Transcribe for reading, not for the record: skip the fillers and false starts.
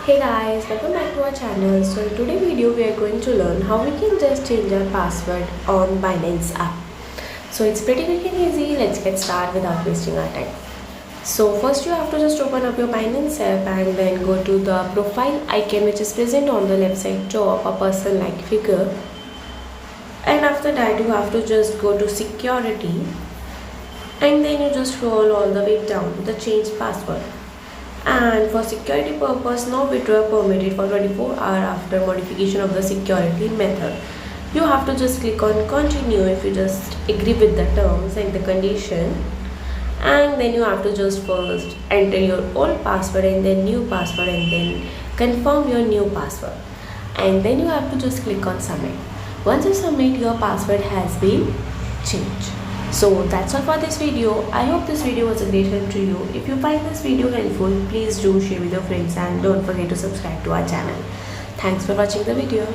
Hey guys, welcome back to our channel. So in today's video we are going to learn how we can just change our password on Binance app. So it's pretty quick and easy. Let's get started without wasting our time. So first you have to just open up your Binance app and then go to the profile icon which is present on the left side top, a person like figure. And after that you have to just go to security and then you just scroll all the way down to the change password. And for security purpose, no withdrawal permitted for 24 hours after modification of the security method. You have to just click on continue if you just agree with the terms and the condition, and then you have to just first enter your old password and then new password and then confirm your new password, and then you have to just click on submit. Once you submit, your password has been changed. So that's all for this video. I hope this video was a great help to you. If you find this video helpful, please do share with your friends and don't forget to subscribe to our channel. Thanks for watching the video.